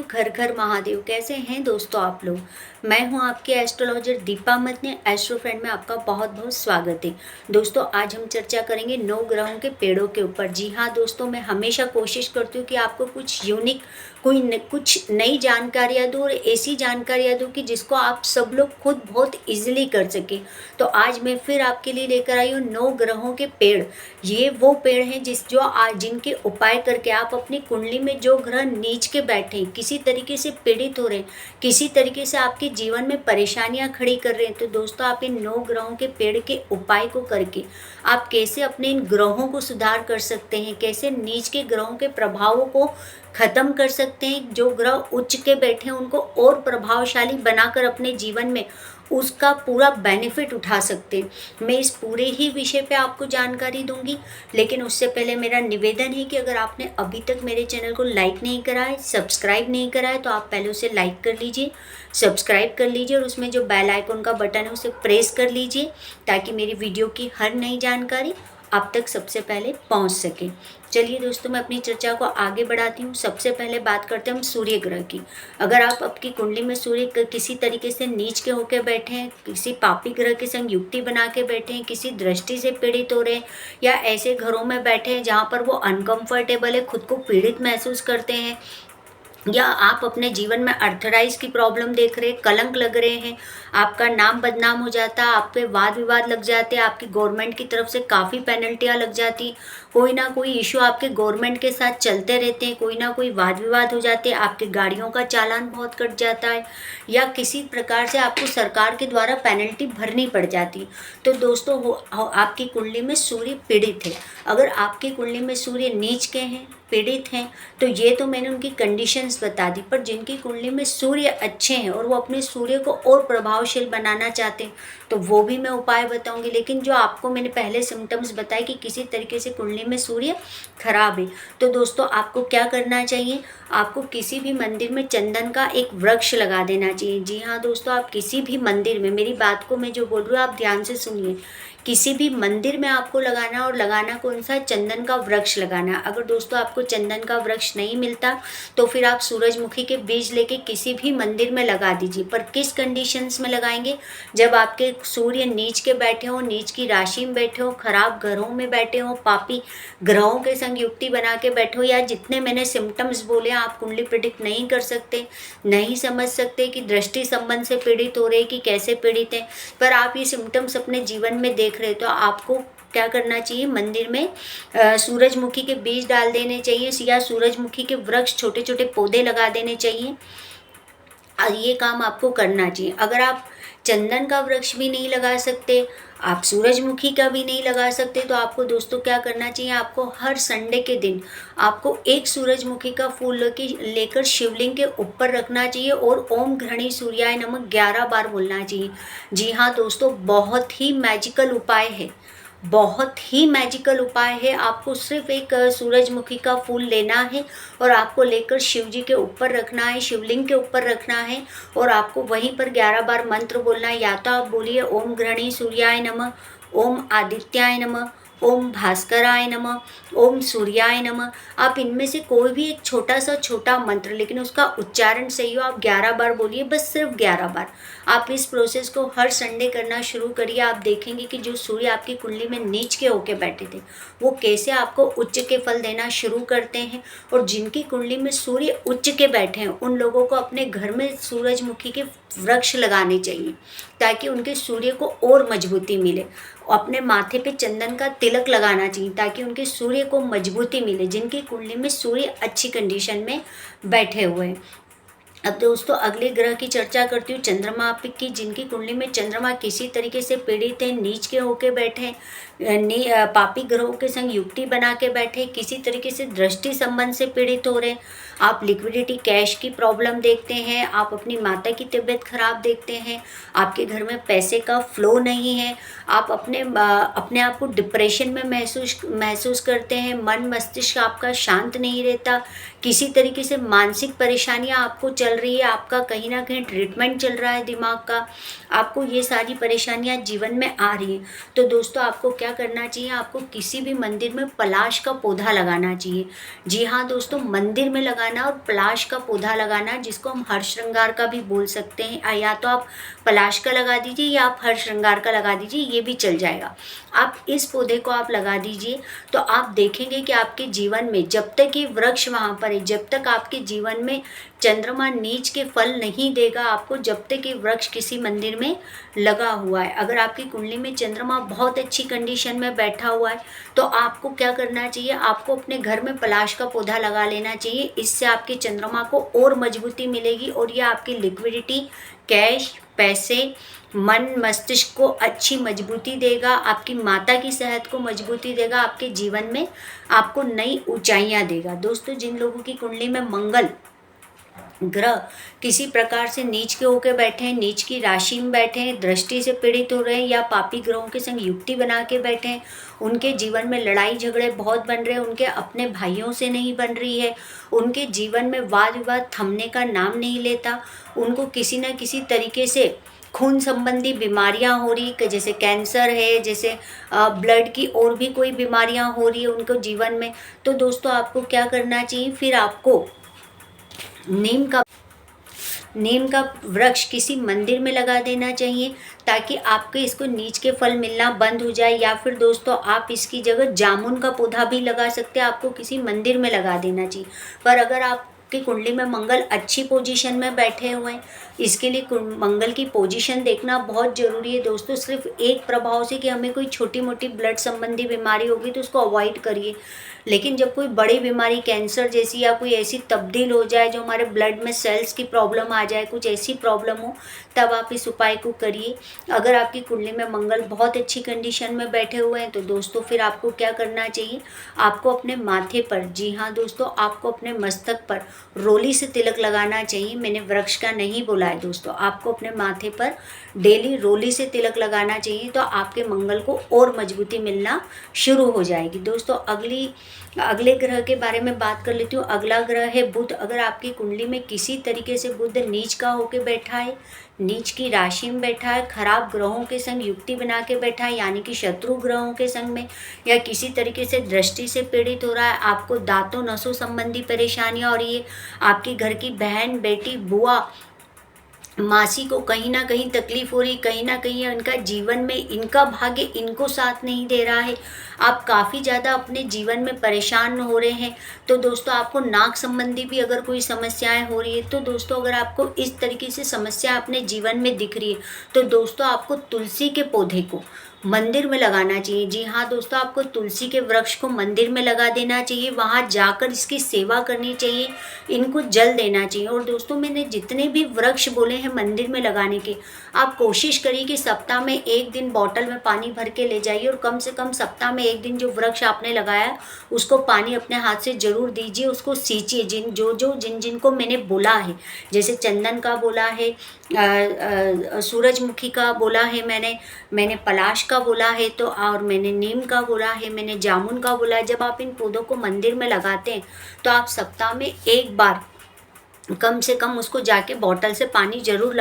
घर घर महादेव। कैसे हैं दोस्तों आप लोग। मैं हूं आपके एस्ट्रोलॉजर दीपा मतने। एस्ट्रो फ्रेंड में आपका बहुत बहुत स्वागत है। दोस्तों आज हम चर्चा करेंगे 9 ग्रहों के पेड़ों के ऊपर। जी हाँ दोस्तों, मैं हमेशा कोशिश करती हूँ कि आपको कुछ यूनिक कुछ नई जानकारियाँ दूँ और ऐसी जानकारियाँ दूँ कि जिसको आप सब लोग खुद बहुत इजीली कर सकें। तो आज मैं फिर आपके लिए लेकर आई हूँ 9 ग्रहों के पेड़। ये वो पेड़ हैं जिनके उपाय करके आप अपनी कुंडली में जो ग्रह नीच के बैठे हैं, किसी तरीके से पीड़ित हो रहे हैं, किसी तरीके से आपके जीवन में परेशानियां खड़ी कर रहे हैं, तो दोस्तों आप इन 9 ग्रहों के पेड़ के उपाय को करके आप कैसे अपने इन ग्रहों को सुधार कर सकते हैं, कैसे नीच के ग्रहों के प्रभावों को खत्म कर सकते हैं, जो ग्रह उच्च के बैठे हैं उनको और प्रभावशाली बनाकर अपने जीवन में उसका पूरा बेनिफिट उठा सकते हैं। मैं इस पूरे ही विषय पे आपको जानकारी दूंगी, लेकिन उससे पहले मेरा निवेदन है कि अगर आपने अभी तक मेरे चैनल को लाइक नहीं करा है, सब्सक्राइब नहीं करा है, तो आप पहले उसे लाइक कर लीजिए, सब्सक्राइब कर लीजिए और उसमें जो बेल आइकन का बटन है उसे प्रेस कर लीजिए ताकि मेरी वीडियो की हर नई जानकारी आप तक सबसे पहले पहुंच सके। चलिए दोस्तों, मैं अपनी चर्चा को आगे बढ़ाती हूँ। सबसे पहले बात करते हैं हम सूर्य ग्रह की। अगर आप आपकी कुंडली में सूर्य किसी तरीके से नीच के होकर बैठे हैं, किसी पापी ग्रह के संग युक्ति बना के बैठे हैं, किसी दृष्टि से पीड़ित हो रहे हैं, या ऐसे घरों में बैठे हैं जहाँ पर वो अनकंफर्टेबल है, खुद को पीड़ित महसूस करते हैं, या आप अपने जीवन में अर्थराइज की प्रॉब्लम देख रहे हैं, कलंक लग रहे हैं, आपका नाम बदनाम हो जाता, आप पे वाद विवाद लग जाते, आपकी गवर्नमेंट की तरफ से काफ़ी पेनल्टियाँ लग जाती, कोई ना कोई इशू आपके गवर्नमेंट के साथ चलते रहते हैं, कोई ना कोई वाद विवाद हो जाते हैं, आपके गाड़ियों का चालान बहुत कट जाता है, या किसी प्रकार से आपको सरकार के द्वारा पेनल्टी भरनी पड़ जाती। तो दोस्तों आपकी कुंडली में सूर्य पीड़ित है। अगर आपकी कुंडली में सूर्य नीच के हैं, पीड़ित हैं, तो ये तो मैंने उनकी कंडीशंस बता दी। पर जिनकी कुंडली में सूर्य अच्छे हैं और वो अपने सूर्य को और प्रभावशील बनाना चाहते हैं, तो वो भी मैं उपाय बताऊंगी। लेकिन जो आपको मैंने पहले सिम्टम्स बताए कि किसी तरीके से कुंडली में सूर्य खराब है, तो दोस्तों आपको क्या करना चाहिए, आपको किसी भी मंदिर में चंदन का एक वृक्ष लगा देना चाहिए। जी हाँ दोस्तों, आप किसी भी मंदिर में, मेरी बात को मैं जो बोल रही हूँ आप ध्यान से सुनिए, किसी भी मंदिर में आपको लगाना, और लगाना कौन सा, चंदन का वृक्ष लगाना। अगर दोस्तों आपको चंदन का वृक्ष नहीं मिलता तो फिर आप सूरजमुखी के बीज लेके किसी भी मंदिर में लगा दीजिए। पर किस कंडीशंस में लगाएंगे, जब आपके सूर्य नीच के बैठे हो, नीच की राशि में बैठे हो, खराब ग्रहों में बैठे हो, पापी ग्रहों के संग युक्ति बना के बैठे हो, या जितने मैंने सिम्टम्स बोले आप कुंडली प्रेडिक्ट नहीं कर सकते, नहीं समझ सकते कि दृष्टि संबंध से पीड़ित हो रहे कि कैसे पीड़ित हैं, पर आप ये सिम्टम्स अपने जीवन में देख रहे, तो आपको क्या करना चाहिए, मंदिर में सूरजमुखी के बीज डाल देने चाहिए, या सूरजमुखी के वृक्ष, छोटे छोटे पौधे लगा देने चाहिए। और ये काम आपको करना चाहिए। अगर आप चंदन का वृक्ष भी नहीं लगा सकते, आप सूरजमुखी का भी नहीं लगा सकते, तो आपको दोस्तों क्या करना चाहिए, आपको हर संडे के दिन आपको एक सूरजमुखी का फूल लेकर शिवलिंग के ऊपर रखना चाहिए और ओम घृणी सूर्याय नमः 11 बार बोलना चाहिए। जी हाँ दोस्तों, बहुत ही मैजिकल उपाय है, बहुत ही मैजिकल उपाय है। आपको सिर्फ एक सूरजमुखी का फूल लेना है और आपको लेकर शिव जी के ऊपर रखना है, शिवलिंग के ऊपर रखना है, और आपको वहीं पर 11 बार मंत्र बोलना है। या तो आप बोलिए ओम घृणी सूर्याय नमः, ओम आदित्याय नमः, ओम भास्कराय नमः, ओम सूर्याय नमः। आप इनमें से कोई भी एक छोटा मंत्र, लेकिन उसका उच्चारण सही हो, आप 11 बार बोलिए, बस सिर्फ 11 बार। आप इस प्रोसेस को हर संडे करना शुरू करिए। आप देखेंगे कि जो सूर्य आपकी कुंडली में नीच के होके बैठे थे, वो कैसे आपको उच्च के फल देना शुरू करते हैं। और जिनकी कुंडली में सूर्य उच्च के बैठे हैं, उन लोगों को अपने घर में सूरजमुखी के वृक्ष लगाने चाहिए ताकि उनके सूर्य को और मजबूती मिले। अपने माथे पे चंदन का तिलक लगाना चाहिए ताकि उनके सूर्य को मजबूती मिले, जिनकी कुंडली में सूर्य अच्छी कंडीशन में बैठे हुए हैं। अब दोस्तों अगले ग्रह की चर्चा करती हूँ, चंद्रमा आपकी, जिनकी कुंडली में चंद्रमा किसी तरीके से पीड़ित है, नीच के होके बैठे, पापी ग्रहों के संग युक्ति बना के बैठे, किसी तरीके से दृष्टि संबंध से पीड़ित हो रहे, आप लिक्विडिटी कैश की प्रॉब्लम देखते हैं, आप अपनी माता की तबीयत खराब देखते हैं, आपके घर में पैसे का फ्लो नहीं है, आप अपने आप को डिप्रेशन में महसूस करते हैं, मन मस्तिष्क आपका शांत नहीं रहता, किसी तरीके से मानसिक परेशानियां आपको चल रही है, आपका कहीं ना कहीं ट्रीटमेंट चल रहा है दिमाग का, आपको ये सारी परेशानियां जीवन में आ रही हैं, तो दोस्तों आपको क्या करना चाहिए, आपको किसी भी मंदिर में पलाश का पौधा लगाना चाहिए। जी हाँ दोस्तों, मंदिर में लगाना और पलाश का पौधा लगाना, जिसको हम हर श्रृंगार का भी बोल सकते हैं। या तो आप पलाश का लगा दीजिए या आप हर श्रृंगार का लगा दीजिए, ये भी चल जाएगा। आप इस पौधे को आप लगा दीजिए तो आप देखेंगे कि आपके जीवन में जब तक ये वृक्ष वहाँ पर है, जब तक आपके जीवन में चंद्रमा नीच के फल नहीं देगा आपको, जब तक ये वृक्ष किसी मंदिर में लगा हुआ है। अगर आपकी कुंडली में चंद्रमा बहुत अच्छी कंडीशन में बैठा हुआ है तो आपको क्या करना चाहिए, आपको अपने घर में पलाश का पौधा लगा लेना चाहिए। इससे आपके चंद्रमा को और मजबूती मिलेगी और ये आपकी लिक्विडिटी, कैश, पैसे, मन मस्तिष्क को अच्छी मजबूती देगा, आपकी माता की सेहत को मजबूती देगा, आपके जीवन में आपको नई ऊंचाइयां देगा। दोस्तों, जिन लोगों की कुंडली में मंगल ग्रह किसी प्रकार से नीच के होकर बैठे हैं, नीच की राशि में बैठे हैं, दृष्टि से पीड़ित हो रहे हैं या पापी ग्रहों के संग युक्ति बना के बैठे हैं, उनके जीवन में लड़ाई झगड़े बहुत बन रहे हैं, उनके अपने भाइयों से नहीं बन रही है, उनके जीवन में वाद विवाद थमने का नाम नहीं लेता, उनको किसी न किसी तरीके से खून संबंधी बीमारियां हो रही, जैसे कैंसर है, जैसे ब्लड की और भी कोई बीमारियां हो रही है उनको जीवन में, तो दोस्तों आपको क्या करना चाहिए, फिर आपको नीम का वृक्ष किसी मंदिर में लगा देना चाहिए ताकि आपके इसको नीच के फल मिलना बंद हो जाए। या फिर दोस्तों आप इसकी जगह जामुन का पौधा भी लगा सकते हैं, आपको किसी मंदिर में लगा देना चाहिए। पर अगर आपकी कुंडली में मंगल अच्छी पोजीशन में बैठे हुए हैं, इसके लिए मंगल की पोजीशन देखना बहुत ज़रूरी है दोस्तों। सिर्फ एक प्रभाव से कि हमें कोई छोटी मोटी ब्लड संबंधी बीमारी होगी तो उसको अवॉइड करिए, लेकिन जब कोई बड़ी बीमारी कैंसर जैसी या कोई ऐसी तब्दील हो जाए जो हमारे ब्लड में सेल्स की प्रॉब्लम आ जाए, कुछ ऐसी प्रॉब्लम हो, तब आप इस उपाय को करिए। अगर आपकी कुंडली में मंगल बहुत अच्छी कंडीशन में बैठे हुए हैं तो दोस्तों फिर आपको क्या करना चाहिए, आपको अपने माथे पर, जी हाँ दोस्तों, आपको अपने मस्तक पर रोली से तिलक लगाना चाहिए। मैंने वृक्ष का नहीं बोला है दोस्तों, आपको अपने माथे पर डेली रोली से तिलक लगाना चाहिए, तो आपके मंगल को और मजबूती मिलना शुरू हो जाएगी। दोस्तों अगले ग्रह के बारे में बात कर लेती हूँ। अगला ग्रह है बुध। अगर आपकी कुंडली में किसी तरीके से बुध नीच का होके बैठा है, नीच की राशि में बैठा है, खराब ग्रहों के संग युक्ति बना के बैठा है, यानी कि शत्रु ग्रहों के संग में, या किसी तरीके से दृष्टि से पीड़ित हो रहा है, आपको दांतों नसों संबंधी परेशानियां हो रही है, आपकी घर की बहन, बेटी, बुआ, मासी को कहीं ना कहीं तकलीफ हो रही, कहीं ना कहीं इनका जीवन में इनका भाग्य इनको साथ नहीं दे रहा है, आप काफ़ी ज़्यादा अपने जीवन में परेशान हो रहे हैं, तो दोस्तों आपको नाक संबंधी भी अगर कोई समस्याएं हो रही है, तो दोस्तों अगर आपको इस तरीके से समस्या अपने जीवन में दिख रही है तो दोस्तों आपको तुलसी के पौधे को मंदिर में लगाना चाहिए। जी हाँ दोस्तों, आपको तुलसी के वृक्ष को मंदिर में लगा देना चाहिए, वहाँ जाकर इसकी सेवा करनी चाहिए, इनको जल देना चाहिए। और दोस्तों मैंने जितने भी वृक्ष बोले हैं मंदिर में लगाने के, आप कोशिश करिए कि सप्ताह में एक दिन बॉटल में पानी भर के ले जाइए और कम से कम सप्ताह में एक दिन जो वृक्ष आपने लगाया उसको पानी अपने हाथ से जरूर दीजिए, उसको सींचिए। जिन जिनको मैंने बोला है, जैसे चंदन का बोला है, सूरजमुखी का बोला है, मैंने पलाश का बोला है, तो और मैंने नीम का बोला है, मैंने जामुन का बोला है। जब आप इन पौधों को मंदिर में लगाते हैं तो आप सप्ताह में एक बार कम से कम उसको जाके बॉटल से पानी जरूर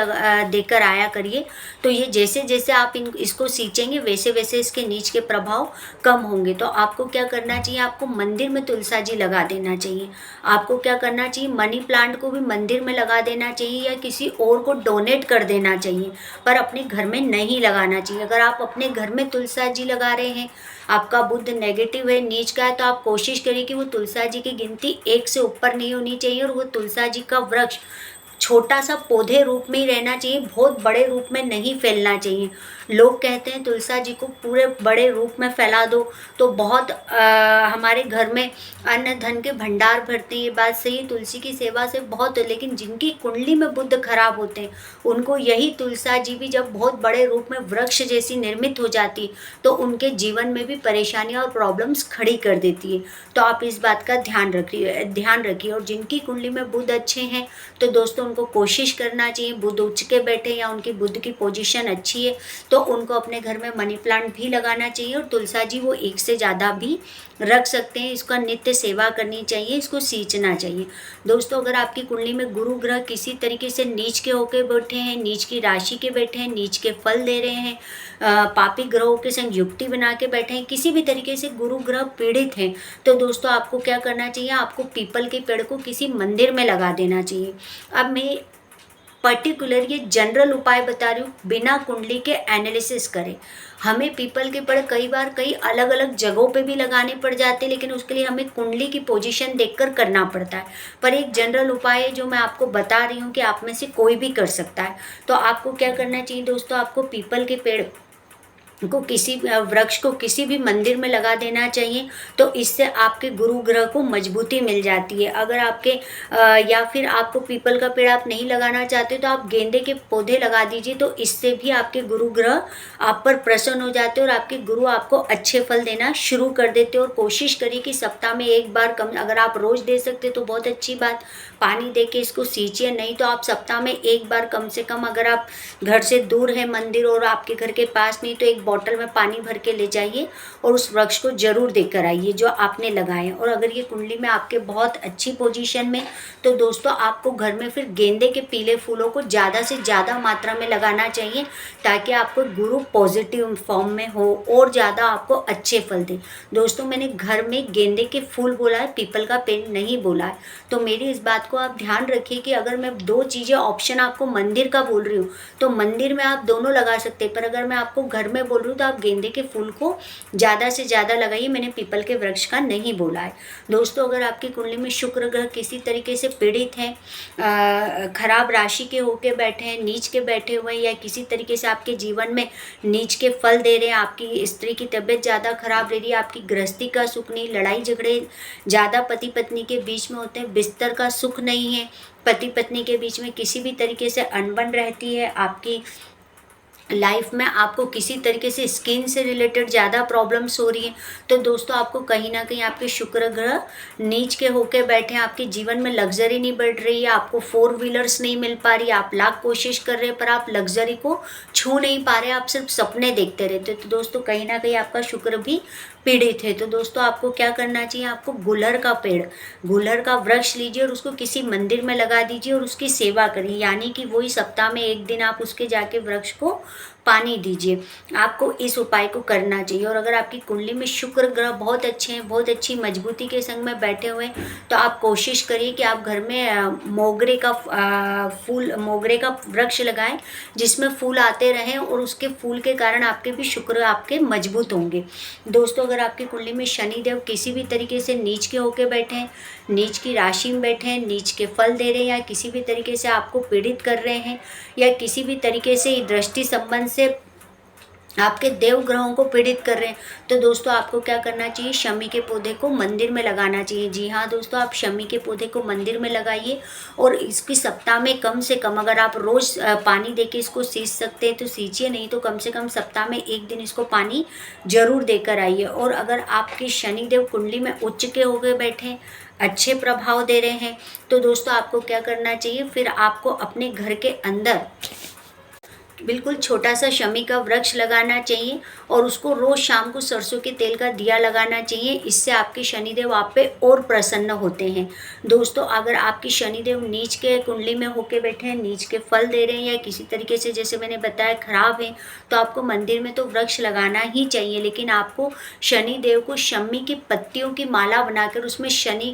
देकर आया करिए। तो ये जैसे जैसे आप इसको सींचेंगे वैसे वैसे इसके नीच के प्रभाव कम होंगे। तो आपको क्या करना चाहिए, आपको मंदिर में तुलसा जी लगा देना चाहिए। आपको क्या करना चाहिए, मनी प्लांट को भी मंदिर में लगा देना चाहिए या किसी और को डोनेट कर देना चाहिए, पर अपने घर में नहीं लगाना चाहिए। अगर आप अपने घर में तुलसा जी लगा रहे हैं, आपका बुध नेगेटिव है, नीच का है, तो आप कोशिश करिए कि वो तुलसा जी की गिनती 1 से ऊपर नहीं होनी चाहिए और वो तुलसा जी का वृक्ष छोटा सा पौधे रूप में ही रहना चाहिए, बहुत बड़े रूप में नहीं फैलना चाहिए। लोग कहते हैं तुलसा जी को पूरे बड़े रूप में फैला दो तो बहुत हमारे घर में अन्न धन के भंडार भरते हैं, ये बात सही, तुलसी की सेवा से बहुत, लेकिन जिनकी कुंडली में बुध खराब होते हैं उनको यही तुलसा जी भी जब बहुत बड़े रूप में वृक्ष जैसी निर्मित हो जाती तो उनके जीवन में भी परेशानियां और प्रॉब्लम्स खड़ी कर देती है। तो आप इस बात का ध्यान रखिए। और जिनकी कुंडली में बुध अच्छे हैं तो दोस्तों उनको कोशिश करना चाहिए, बुध उच्च के बैठे या उनकी बुध की पोजीशन अच्छी है तो उनको अपने घर में मनी प्लांट भी लगाना चाहिए, और तुलसा जी वो एक से ज़्यादा भी रख सकते हैं। इसका नित्य सेवा करनी चाहिए, इसको सींचना चाहिए। दोस्तों, अगर आपकी कुंडली में गुरु ग्रह किसी तरीके से नीच के होके बैठे हैं, नीच की राशि के बैठे हैं, नीच के फल दे रहे हैं, पापी ग्रहों के संग युक्ति बना के बैठे हैं, किसी भी तरीके से गुरु ग्रह पीड़ित हैं, तो दोस्तों आपको क्या करना चाहिए, आपको पीपल के पेड़ को किसी मंदिर में लगा देना चाहिए। अब मैं पर्टिकुलर ये जनरल उपाय बता रही हूँ, बिना कुंडली के एनालिसिस करें। हमें पीपल के पेड़ कई बार कई अलग अलग जगहों पे भी लगाने पड़ जाते हैं, लेकिन उसके लिए हमें कुंडली की पोजीशन देखकर करना पड़ता है। पर एक जनरल उपाय है जो मैं आपको बता रही हूँ कि आप में से कोई भी कर सकता है। तो आपको क्या करना चाहिए दोस्तों, आपको पीपल के पेड़ को किसी वृक्ष को किसी भी मंदिर में लगा देना चाहिए, तो इससे आपके गुरु ग्रह को मजबूती मिल जाती है। अगर आपके या फिर आपको पीपल का पेड़ आप नहीं लगाना चाहते तो आप गेंदे के पौधे लगा दीजिए, तो इससे भी आपके गुरु ग्रह आप पर प्रसन्न हो जाते हैं और आपके गुरु आपको अच्छे फल देना शुरू कर देते हैं। और कोशिश करिए कि सप्ताह में एक बार, कम अगर आप रोज दे सकते तो बहुत अच्छी बात, पानी दे के इसको सींचिए, नहीं तो आप सप्ताह में एक बार कम से कम, अगर आप घर से दूर है मंदिर और आपके घर के पास नहीं, तो एक बॉटल में पानी भर के ले जाइए और उस वृक्ष को जरूर देकर आइए जो आपने लगाए। और अगर ये कुंडली में आपके बहुत अच्छी पोजीशन में, तो दोस्तों आपको घर में फिर गेंदे के पीले फूलों को ज़्यादा से ज़्यादा मात्रा में लगाना चाहिए, ताकि आपको गुरु पॉजिटिव फॉर्म में हो और ज़्यादा आपको अच्छे फल दे। दोस्तों, मैंने घर में गेंदे के फूल बोला है, पीपल का पेड़ नहीं बोला है, तो मेरी इस बात को आप ध्यान रखिए कि अगर मैं दो चीज़ें ऑप्शन आपको मंदिर का बोल रही हूँ तो मंदिर में आप दोनों लगा सकते हैं, पर अगर मैं आपको घर में बोल रही हूँ तो आप गेंदे के फूल को ज़्यादा से ज़्यादा लगाइए। मैंने पीपल के वृक्ष का नहीं बोला है। दोस्तों, अगर आपकी कुंडली में शुक्र ग्रह किसी तरीके से पीड़ित है, खराब राशि के होके बैठे हैं, नीच के बैठे हुए हैं, या किसी तरीके से आपके जीवन में नीच के फल दे रहे हैं, आपकी स्त्री की तबीयत ज़्यादा खराब रह रही है, आपकी गृहस्थी का सुख नहीं, लड़ाई झगड़े ज़्यादा पति पत्नी के बीच में होते हैं, बिस्तर का सुख नहीं है, पति पत्नी के बीच में किसी भी तरीके से अनबन रहती है, आपकी लाइफ में आपको किसी तरीके से स्किन से रिलेटेड ज़्यादा प्रॉब्लम्स हो रही हैं, तो दोस्तों आपको कहीं ना कहीं आपके शुक्र ग्रह नीच के होके बैठे हैं, आपके जीवन में लग्जरी नहीं बढ़ रही है, आपको 4 व्हीलर्स नहीं मिल पा रही, आप लाख कोशिश कर रहे हैं पर आप लग्जरी को छू नहीं पा रहे, आप सिर्फ सपने देखते रहते हो। तो दोस्तों कहीं ना कहीं आपका शुक्र भी पीड़ित है। तो दोस्तों आपको क्या करना चाहिए, आपको गुलर का पेड़, गुलर का वृक्ष लीजिए और उसको किसी मंदिर में लगा दीजिए और उसकी सेवा करिए, यानी कि वही सप्ताह में एक दिन आप उसके जाके वृक्ष को पानी दीजिए। आपको इस उपाय को करना चाहिए। और अगर आपकी कुंडली में शुक्र ग्रह बहुत अच्छे हैं, बहुत अच्छी मजबूती के संग में बैठे हुए हैं, तो आप कोशिश करिए कि आप घर में मोगरे का वृक्ष लगाएं जिसमें फूल आते रहें और उसके फूल के कारण आपके भी शुक्र आपके मजबूत होंगे। दोस्तों, अगर आपकी कुंडली में शनिदेव किसी भी तरीके से नीच के होके बैठे हैं, नीच की राशि में बैठे हैं, नीच के फल दे रहे हैं, या किसी भी तरीके से आपको पीड़ित कर रहे हैं, या किसी भी तरीके से दृष्टि संबंध से आपके देव ग्रहों को पीड़ित कर रहे हैं, तो दोस्तों आपको क्या करना चाहिए, शमी के पौधे को मंदिर में लगाना चाहिए। जी हाँ दोस्तों, आप शमी के पौधे को मंदिर में लगाइए और इसकी सप्ताह में कम से कम, अगर आप रोज़ पानी देके इसको सींच सकते हैं तो सींचिए, नहीं तो कम से कम सप्ताह में एक दिन इसको पानी जरूर देकर आइए। और अगर आपके शनिदेव कुंडली में उच्च के हो गए बैठे हैं, अच्छे प्रभाव दे रहे हैं, तो दोस्तों आपको क्या करना चाहिए, फिर आपको अपने घर के अंदर बिल्कुल छोटा सा शमी का वृक्ष लगाना चाहिए और उसको रोज शाम को सरसों के तेल का दिया लगाना चाहिए। इससे आपके शनिदेव आप पे और प्रसन्न होते हैं। दोस्तों, अगर आपकी शनिदेव नीच के कुंडली में होके बैठे हैं, नीच के फल दे रहे हैं, या किसी तरीके से जैसे मैंने बताया खराब है, तो आपको मंदिर में तो वृक्ष लगाना ही चाहिए, लेकिन आपको शनिदेव को शमी की पत्तियों की माला बनाकर उसमें शमी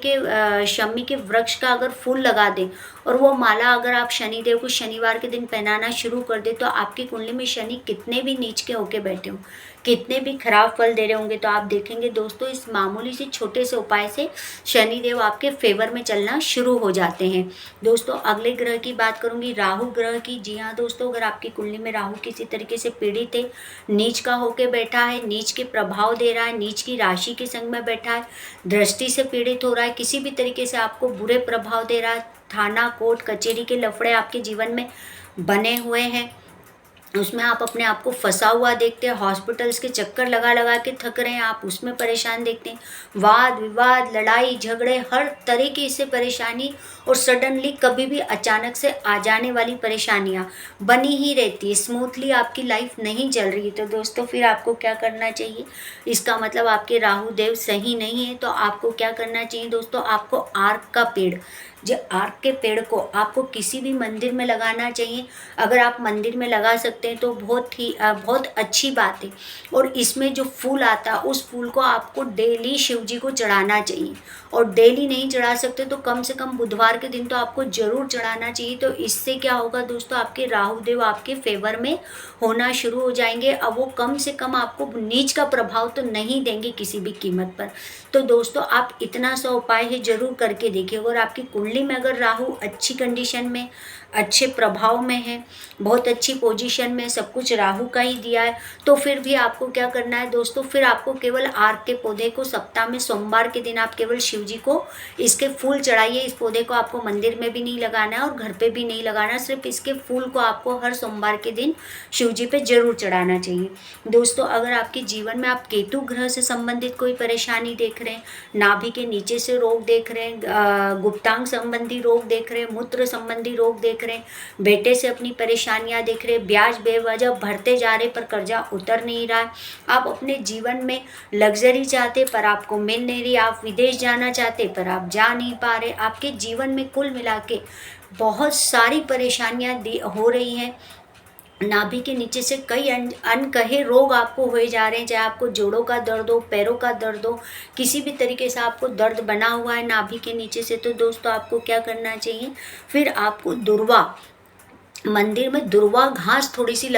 के वृक्ष का अगर फूल लगा दें और वो माला अगर आप शनिदेव को शनिवार के दिन पहनाना शुरू कर दे, तो आपकी कुंडली में शनि कितने भी नीच के होके बैठे हों, कितने भी खराब फल दे रहे होंगे, तो आप देखेंगे दोस्तों इस मामूली से छोटे से उपाय से शनिदेव आपके फेवर में चलना शुरू हो जाते हैं। दोस्तों, अगले ग्रह की बात करूंगी, राहु ग्रह की। जी हाँ दोस्तों, अगर आपकी कुंडली में राहु किसी तरीके से पीड़ित है, नीच का होके बैठा है, नीच के प्रभाव दे रहा है, नीच की राशि के संग में बैठा है, दृष्टि से पीड़ित हो रहा है, किसी भी तरीके से आपको बुरे प्रभाव दे रहा है, थाना कोर्ट कचहरी के लफड़े आपके जीवन में बने हुए हैं, उसमें आप अपने आप को फंसा हुआ देखते हैं, हॉस्पिटल्स के चक्कर लगा लगा के थक रहे हैं, आप उसमें परेशान देखते हैं, वाद विवाद लड़ाई झगड़े हर तरीके से परेशानी, और सडनली कभी भी अचानक से आ जाने वाली परेशानियां बनी ही रहती है, स्मूथली आपकी लाइफ नहीं चल रही है। तो दोस्तों फिर आपको क्या करना चाहिए, इसका मतलब आपके राहु देव सही नहीं है। तो आपको क्या करना चाहिए दोस्तों, आपको आर्क का पेड़, जो आर्क के पेड़ को आपको किसी भी मंदिर में लगाना चाहिए। अगर आप मंदिर में लगा सकते हैं तो बहुत अच्छी बात है। और इसमें जो फूल आता है उस फूल को आपको डेली शिव जी को चढ़ाना चाहिए, और डेली नहीं चढ़ा सकते तो कम से कम बुधवार के दिन तो आपको जरूर चढ़ाना चाहिए। तो इससे क्या होगा दोस्तों, आपके राहु देव आपके फेवर में होना शुरू हो जाएंगे। अब वो कम से कम आपको नीच का प्रभाव तो नहीं देंगे किसी भी कीमत पर। तो दोस्तों आप इतना सा उपाय है जरूर करके देखिए। और आपकी कुंडली में अगर राहु अच्छी कंडीशन में, अच्छे प्रभाव में है, बहुत अच्छी पोजीशन में, सब कुछ राहु का ही दिया है, तो फिर भी आपको क्या करना है दोस्तों, फिर आपको केवल आर्क के पौधे को सप्ताह में सोमवार के दिन आप केवल शिव जी को इसके फूल चढ़ाइए। इस पौधे को आपको मंदिर में भी नहीं लगाना है और घर पे भी नहीं लगाना है, सिर्फ इसके फूल को आपको हर सोमवार के दिन शिव जी पे जरूर चढ़ाना चाहिए। दोस्तों अगर आपके जीवन में आप केतु ग्रह से संबंधित कोई परेशानी देख रहे हैं, नाभि के नीचे से रोग देख रहे हैं, गुप्तांग संबंधी रोग देख रहे हैं, मूत्र संबंधी रोग देख रहे हैं, बेटे से अपनी परेशानियां देख रहे हैं, ब्याज बेवजह भरते जा रहे पर कर्जा उतर नहीं रहा है, आप अपने जीवन में लग्जरी चाहते पर आपको मिल नहीं रही, आप विदेश जाना चाहते पर आप जा नहीं पा रहे, आपके जीवन में कुल मिला के बहुत सारी परेशानियां हो रही हैं। नाभि के नीचे से कई अनकहे रोग आपको हुए जा रहे हैं, चाहे आपको जोड़ों का दर्द हो, पैरों का दर्द हो, किसी भी तरीके से आपको दर्द बना हुआ है नाभि के नीचे से, तो दोस्तों आपको क्या करना चाहिए, फिर आपको दुर्वा, मंदिर में दुर्वा घास थोड़ी सी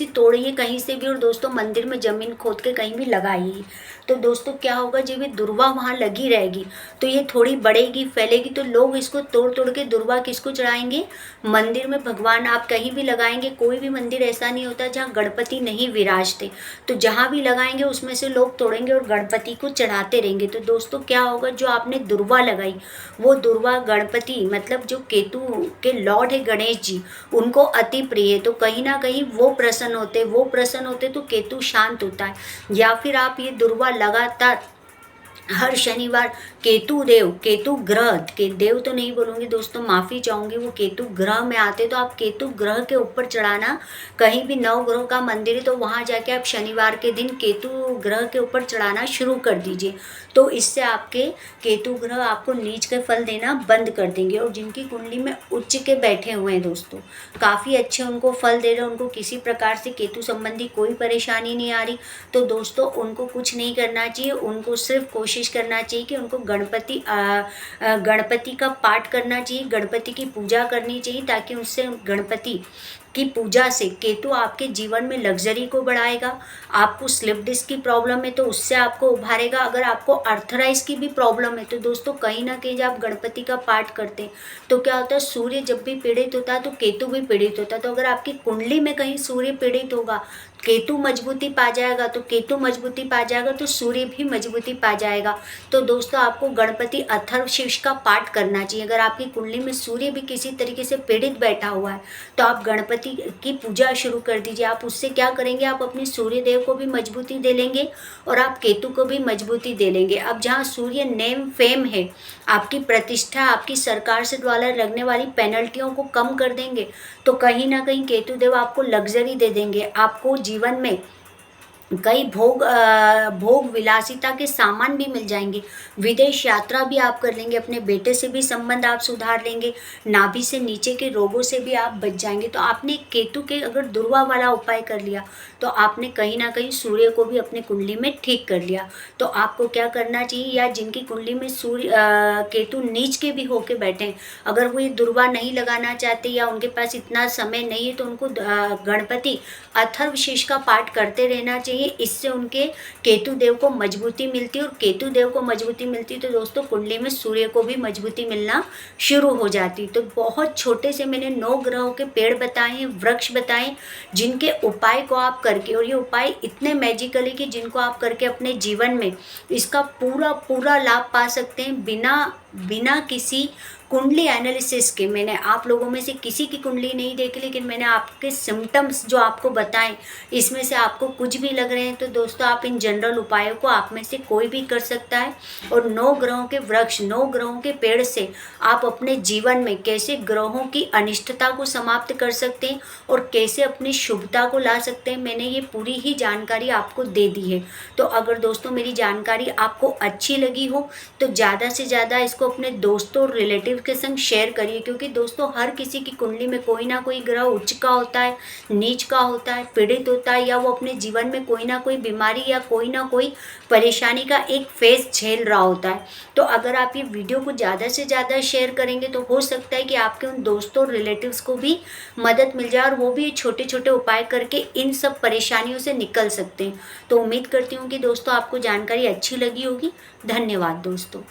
तोड़िए कहीं से भी, और दोस्तों मंदिर में जमीन खोद के कहीं भी लगाइए। तो दोस्तों क्या होगा, जब ये दुर्वा वहाँ लगी रहेगी तो ये थोड़ी बढ़ेगी फैलेगी, तो लोग इसको तोड़ तोड़ के दुर्वा किसको चढ़ाएंगे, मंदिर में। भगवान आप कहीं भी लगाएंगे, कोई भी मंदिर ऐसा नहीं होता जहाँ गणपति नहीं विराजते, तो जहाँ भी लगाएंगे उसमें से लोग तोड़ेंगे और गणपति को चढ़ाते रहेंगे। तो दोस्तों क्या होगा, जो आपने दुर्वा लगाई वो दुर्वा गणपति मतलब जो केतु के लॉर्ड है गणेश जी, उनको अति प्रिय है, तो कहीं ना कहीं वो प्रसन्न होते तो केतु शांत होता है। या फिर आप ये दुर्वा लगातार हर शनिवार केतु ग्रह के देव तो नहीं बोलूँगी दोस्तों, माफ़ी चाहूँगी, वो केतु ग्रह में आते, तो आप केतु ग्रह के ऊपर चढ़ाना, कहीं भी नवग्रह का मंदिर है तो वहाँ जाके आप शनिवार के दिन केतु ग्रह के ऊपर चढ़ाना शुरू कर दीजिए। तो इससे आपके केतु ग्रह आपको नीच के फल देना बंद कर देंगे। और जिनकी कुंडली में उच्च के बैठे हुए हैं दोस्तों, काफ़ी अच्छे उनको फल दे रहे हैं, उनको किसी प्रकार से केतु संबंधी कोई परेशानी नहीं आ रही, तो दोस्तों उनको कुछ नहीं करना चाहिए, उनको सिर्फ कोशिश करना चाहिए कि उनको गणपति का पाठ करना चाहिए, गणपति की पूजा करनी चाहिए, ताकि उससे गणपति की पूजा से केतु आपके जीवन में लग्जरी को बढ़ाएगा। आपको स्लिप डिस्क की प्रॉब्लम है तो उससे आपको उभारेगा। अगर आपको अर्थराइज की भी प्रॉब्लम है तो दोस्तों कहीं ना कहीं जब आप गणपति का पाठ करते हैं तो क्या होता है, सूर्य जब भी पीड़ित होता है तो केतु भी पीड़ित होता है। तो अगर आपकी कुंडली में कहीं सूर्य पीड़ित होगा, केतु मजबूती पा जाएगा, तो केतु मजबूती पा जाएगा तो सूर्य भी मजबूती पा जाएगा। तो दोस्तों आपको गणपति अथर्वशीर्ष का पाठ करना चाहिए। अगर आपकी कुंडली में सूर्य भी किसी तरीके से पीड़ित बैठा हुआ है तो आप गणपति की पूजा शुरू कर दीजिए। आप उससे क्या करेंगे, आप अपने सूर्य देव को भी मजबूती दे लेंगे और आप केतु को भी मजबूती दे लेंगे। अब जहाँ सूर्य नेम फेम है, आपकी प्रतिष्ठा, आपकी सरकार से द्वारा लगने वाली पेनल्टियों को कम कर देंगे, तो कहीं ना कहीं केतु देव आपको लग्जरी दे देंगे। आपको जीवन में कई भोग विलासिता के सामान भी मिल जाएंगे, विदेश यात्रा भी आप कर लेंगे, अपने बेटे से भी संबंध आप सुधार लेंगे, नाभि से नीचे के रोगों से भी आप बच जाएंगे। तो आपने केतु के अगर दुर्वा वाला उपाय कर लिया तो आपने कहीं ना कहीं सूर्य को भी अपनी कुंडली में ठीक कर लिया। तो आपको क्या करना चाहिए, या जिनकी कुंडली में सूर्य केतु नीच के भी होके बैठे हैं, अगर वो ये दुर्वा नहीं लगाना चाहते या उनके पास इतना समय नहीं है तो उनको गणपति अथर्वशीर्ष का पाठ करते रहना चाहिए। इससे उनके केतु देव को मजबूती मिलती है, और केतु देव को मजबूती मिलती तो दोस्तों कुंडली में सूर्य को भी मजबूती मिलना शुरू हो जाती। तो बहुत छोटे से मैंने 9 ग्रहों के पेड़ बताए हैं, वृक्ष बताए, जिनके उपाय को आप करके, और ये उपाय इतने मैजिकल है कि जिनको आप करके अपने जीवन में इसका पूरा लाभ पा सकते हैं बिना किसी कुंडली एनालिसिस के मैंने आप लोगों में से किसी की कुंडली नहीं देखी, लेकिन मैंने आपके सिम्टम्स जो आपको बताएं इसमें से आपको कुछ भी लग रहे हैं तो दोस्तों आप इन जनरल उपायों को आप में से कोई भी कर सकता है। और 9 ग्रहों के वृक्ष, 9 ग्रहों के पेड़ से आप अपने जीवन में कैसे ग्रहों की अनिष्टता को समाप्त कर सकते हैं और कैसे अपनी शुभता को ला सकते हैं, मैंने ये पूरी ही जानकारी आपको दे दी है। तो अगर दोस्तों मेरी जानकारी आपको अच्छी लगी हो तो ज़्यादा से ज़्यादा इसको अपने दोस्तों और रिलेटिव के संग शेयर करिए, क्योंकि दोस्तों हर किसी की कुंडली में कोई ना कोई ग्रह उच्च का होता है, नीच का होता है, पीड़ित होता है, या वो अपने जीवन में कोई ना कोई बीमारी या कोई ना कोई परेशानी का एक फेज झेल रहा होता है। तो अगर आप ये वीडियो को ज़्यादा से ज़्यादा शेयर करेंगे तो हो सकता है कि आपके उन दोस्तों और रिलेटिव्स को भी मदद मिल जाए और वो भी छोटे छोटे उपाय करके इन सब परेशानियों से निकल सकते हैं। तो उम्मीद करती हूँ कि दोस्तों आपको जानकारी अच्छी लगी होगी। धन्यवाद दोस्तों।